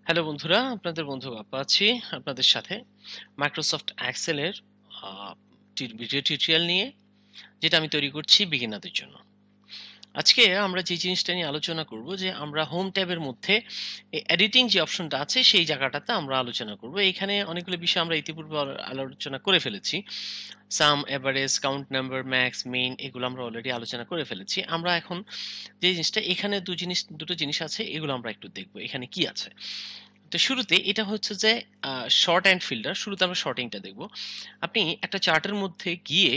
Hello বন্ধুরা, আপনাদের বন্ধু বাপ্পা আছি আপনাদের সাথে মাইক্রোসফট এক্সেলের ভিডিও টিউটোরিয়াল নিয়ে, যেটা আমি তৈরি করছি বিগিনারদের জন্য। আজকে আমরা যে জিনিসটা নিয়ে আলোচনা করব যে আমরা হোম ট্যাবের মধ্যে এডিটিং যে অপশনটা আছে সেই জায়গাটাতে আমরা আলোচনা করব। এখানে অনেকগুলো বিষয় আমরা ইতিপূর্বে আলোচনা করে ফেলেছি। Sum, average, count number, max, min, এগুলো আমরা অলরেডি আলোচনা করে ফেলেছি। আমরা এখন যে জিনিসটা এখানে দুটো জিনিস আছে, এগুলো আমরা একটু দেখবো এখানে কি আছে। তো শুরুতে এটা হচ্ছে যে শর্ট অ্যান্ড ফিল্টার। শুরুতে আমরা শর্টিংটা দেখব। আপনি একটা চার্টের মধ্যে গিয়ে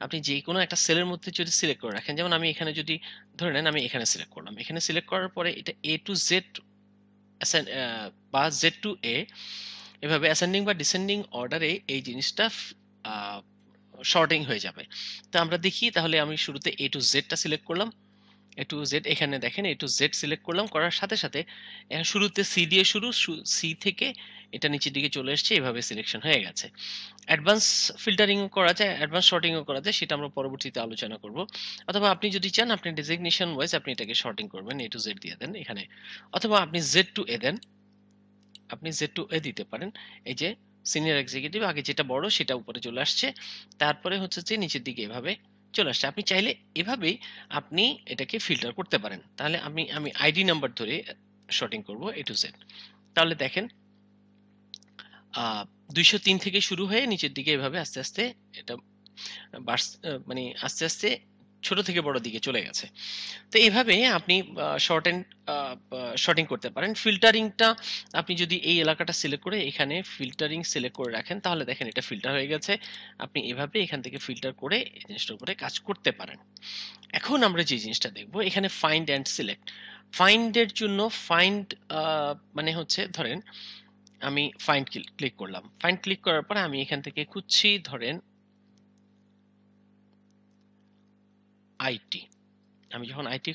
আপনি যে কোনো একটা সেলের মধ্যে যদি সিলেক্ট করে রাখেন, যেমন আমি এখানে যদি ধরে নেন আমি এখানে সিলেক্ট করলাম, এখানে সিলেক্ট করার পরে এটা এ টু জেড বা জেড টু এ, এভাবে অ্যাসেন্ডিং বা ডিসেন্ডিং অর্ডারে এই জিনিসটা শর্টিং হয়ে যাবে। তো আমরা দেখি, তাহলে আমি শুরুতে এ টু জেডটা সিলেক্ট করলাম। এ টু জেড, এখানে দেখেন এ টু জেড সিলেক্ট করলাম, করার সাথে সাথে এখন শুরুতে সি দিয়ে শুরু, সি থেকে এটা নিচের দিকে চলে এসছে, এভাবে সিলেকশন হয়ে গেছে। অ্যাডভান্স ফিল্টারিং করা যায়, অ্যাডভান্স শর্টিংও করা যায়, সেটা আমরা পরবর্তীতে আলোচনা করব। অথবা আপনি যদি চান আপনি ডেজিগনেশন ওয়াইজ আপনি এটাকে শর্টিং করবেন, এ টু জেড দিয়ে দেন এখানে, অথবা আপনি জেড টু এ দেন, আপনি জেড টু এ দিতে পারেন। এই যে সিনিয়র এক্সিকিউটিভ, আগে যেটা বড় সেটা উপরে চলে আসছে, তারপরে হচ্ছে যে নিচের দিকে এভাবে চলে আসছে। আপনি চাইলে এভাবেই আপনি এটাকে ফিল্টার করতে পারেন। তাহলে আমি আইডি নাম্বার ধরে শর্টিং করব এ টু জেড। তাহলে দেখেন 203 থেকে শুরু হয়ে নিচের দিকে এভাবে আস্তে আস্তে এটা মানে আস্তে আস্তে ছোট থেকে বড় দিকে চলে গেছে। তো এভাবে আপনি শর্ট এন্ড শর্টিং করতে পারেন। ফিল্টারিংটা আপনি যদি এই এলাকাটা সিলেক্ট করে এখানে ফিল্টারিং সিলেক্ট করে রাখেন, তাহলে দেখেন এটা ফিল্টার হয়ে গেছে। আপনি এভাবে এখান থেকে ফিল্টার করে এই জিনিসটার উপরে কাজ করতে পারেন। এখন আমরা যে জিনিসটা দেখব এখানে ফাইন্ড অ্যান্ড সিলেক্ট। ফাইন্ড এর জন্য ফাইন্ড মানে হচ্ছে ধরেন আমি ফাইন্ড ক্লিক করলাম, ফাইন্ড ক্লিক করার পরে আমি এখান থেকে খুঁজছি ধরেন আইটি। আমি যখন আইটি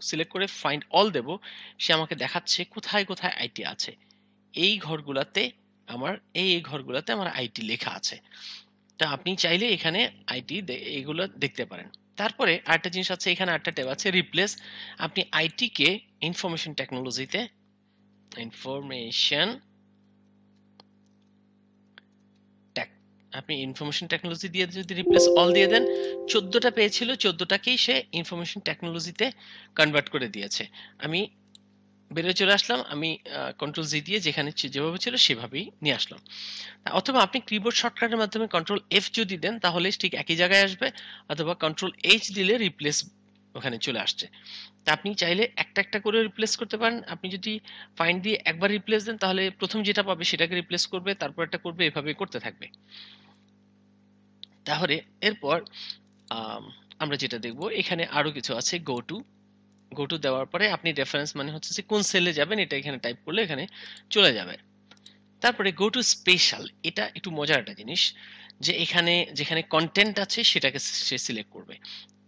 সিলেক্ট করে ফাইন্ড অল দেব, সে আমাকে দেখাচ্ছে কোথায় কোথায় আইটি আছে। এই ঘরগুলাতে আমার এই ঘরগুলাতে আমার আইটি লেখা আছে। তা আপনি চাইলে এখানে আইটি এগুলো দেখতে পারেন। তারপরে আরেকটা জিনিস আছে, এখানে আরেকটা ট্যাব আছে রিপ্লেস। আপনি আইটি কে ইনফরমেশন টেকনোলজিতে, ইনফরমেশন টেক, আপনি ইনফরমেশন টেকনোলজি দিয়ে যদি রিপ্লেস অল দিয়ে দেন, 14টা পেয়েছিল, 14টাকেই সে ইনফরমেশন টেকনোলজিতে কনভার্ট করে দিয়েছে। আমি বেরিয়ে চলে আসলাম, আমি কন্ট্রোল জি দিয়ে যেখানে যেভাবে ছিল সেভাবেই নিয়ে আসলাম। অথবা আপনি কিবোর্ড শর্টকাটের মাধ্যমে কন্ট্রোল এফ যদি দেন তাহলে ঠিক একই জায়গায় আসবে, অথবা কন্ট্রোল এইচ দিলে রিপ্লেস ওখানে চলে আসছে। তা আপনি চাইলে একটা একটা করে রিপ্লেস করতে পারেন। আপনি যদি ফাইন্ড দিয়ে একবার রিপ্লেস দেন তাহলে প্রথম যেটা পাবে সেটাকে রিপ্লেস করবে, তারপর একটা করবে, এভাবে করতে থাকবে। তাহলে এরপর আম, আমরা যেটা দেখব এখানে আরো কিছু আছে। গো টু দেওয়ার পরে আপনি রেফারেন্স মানে হচ্ছে যে কোন সেলে যাবেন এটা এখানে টাইপ করলে এখানে চলে যাবে। তারপরে গো টু স্পেশাল, এটা একটু মজার একটা জিনিস, যে এখানে যেখানে কন্টেন্ট আছে সেটাকে সে সিলেক্ট করবে।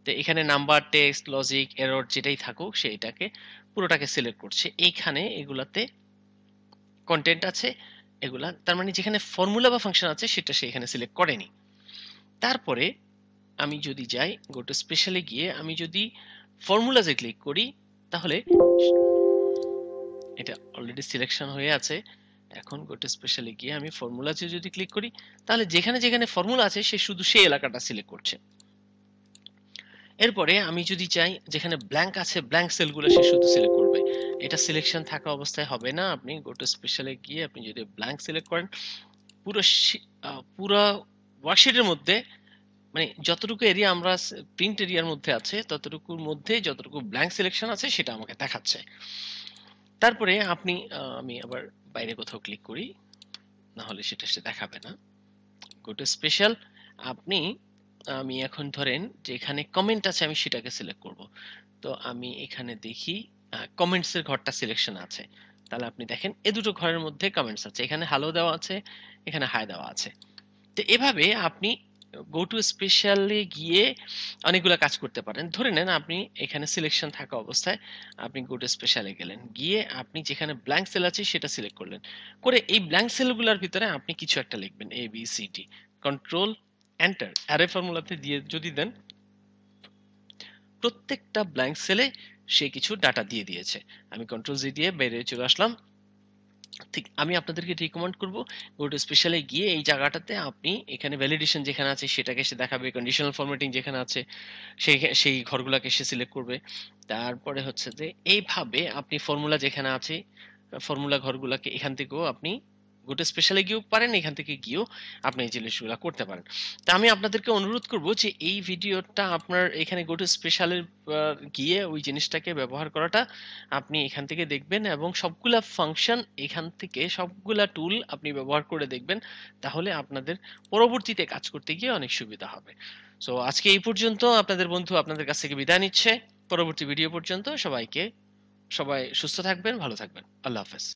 তো এখানে নাম্বার, টেক্সট, লজিক, এরর যেটাই থাকুক সে এটাকে পুরোটাকে সিলেক্ট করছে। এইখানে এগুলাতে কন্টেন্ট আছে, এগুলা তার মানে যেখানে ফর্মুলা বা ফাংশন আছে সেটা সে এখানে সিলেক্ট করেনি। তারপরে আমি যদি যাই গো টু স্পেশালে গিয়ে আমি যদি ফর্মুলাতে ক্লিক করি, তাহলে এটা অলরেডি সিলেকশন হয়ে আছে। এখন গো টু স্পেশালে গিয়ে আমি ফর্মুলাতে যদি ক্লিক করি, তাহলে যেখানে যেখানে ফর্মুলা আছে সে শুধু সেই এলাকাটা সিলেক্ট করছে। এরপরে আমি যদি চাই যেখানে ব্ল্যাঙ্ক আছে ব্ল্যাঙ্ক সেলগুলো সে শুধু সিলেক্ট করবে। এটা সিলেকশন থাকা অবস্থায় হবে না। আপনি গো টু স্পেশালে গিয়ে আপনি যদি ব্ল্যাঙ্ক সিলেক্ট করেন, পুরো পুরো ওয়ার্কশিটের মধ্যে মানে যতটুকু এরিয়া আমরা প্রিন্ট এরিয়ার মধ্যে আছে ততটুকুর মধ্যে যতটুকু ব্ল্যাঙ্ক সিলেকশন আছে সেটা আমাকে দেখাচ্ছে। তারপরে আপনি আমি আবার বাইরে কোথাও ক্লিক করি, না হলে সেটা সে দেখাবে না। গো টু স্পেশাল, আপনি আমি এখন ধরেন যে এখানে কমেন্ট আছে আমি সেটাকে সিলেক্ট করব। তো আমি এখানে দেখি কমেন্টস এর ঘরটা সিলেকশন আছে। তাহলে আপনি দেখেন এই দুটো ঘরের মধ্যে কমেন্টস আছে, এখানে হ্যালো দেওয়া আছে, এখানে হাই দেওয়া আছে। তো এভাবে আপনি গো টু স্পেশালে গিয়ে অনেকগুলো কাজ করতে পারেন। ধরে নেন আপনি এখানে সিলেকশন থাকা অবস্থায় আপনি গো টু স্পেশালে গেলেন, গিয়ে আপনি যেখানে ব্ল্যাঙ্ক সেল আছে সেটা সিলেক্ট করলেন, করে এই ব্ল্যাঙ্ক সেলগুলোর ভিতরে আপনি কিছু একটা লিখবেন, A B C D, control enter array ফর্মুলাতে দিয়ে যদি দেন, প্রত্যেকটা ব্ল্যাঙ্ক সেলে সে কিছু ডাটা দিয়ে দিয়েছে। আমি কন্ট্রোল জি দিয়ে বেরিয়ে চলে আসলাম। ঠিক আমি আপনাদেরকে রিকমেন্ড করব গো টু স্পেশালে গিয়ে এই জায়গাটাতে আপনি এখানে ভ্যালিডেশন যেখানে আছে সেটাকে সে দেখাবে, কন্ডিশনাল ফরম্যাটিং যেখানে আছে সেই ঘরগুলাকে সে সিলেক্ট করবে। তারপরে হচ্ছে যে এইভাবে আপনি ফর্মুলা যেখানে আছে ফর্মুলা ঘরগুলাকে এখান থেকেও আপনি গোটা স্পেশালে গিয়েও পারেন, এখান থেকে গিয়েও আপনি এই জিনিসগুলো করতে পারেন। তা আমি আপনাদেরকে অনুরোধ করব যে এই ভিডিওটা আপনার এখানে গোটা স্পেশালে গিয়ে ওই জিনিসটাকে ব্যবহার করাটা আপনি এখান থেকে দেখবেন এবং সবগুলা ফাংশন এখান থেকে সবগুলা টুল আপনি ব্যবহার করে দেখবেন। তাহলে আপনাদের পরবর্তীতে কাজ করতে গিয়ে অনেক সুবিধা হবে। সো আজকে এই পর্যন্ত। আপনাদের বন্ধু আপনাদের কাছ থেকে বিদায় নিচ্ছে। পরবর্তী ভিডিও পর্যন্ত সবাই সুস্থ থাকবেন, ভালো থাকবেন। আল্লাহ হাফেজ।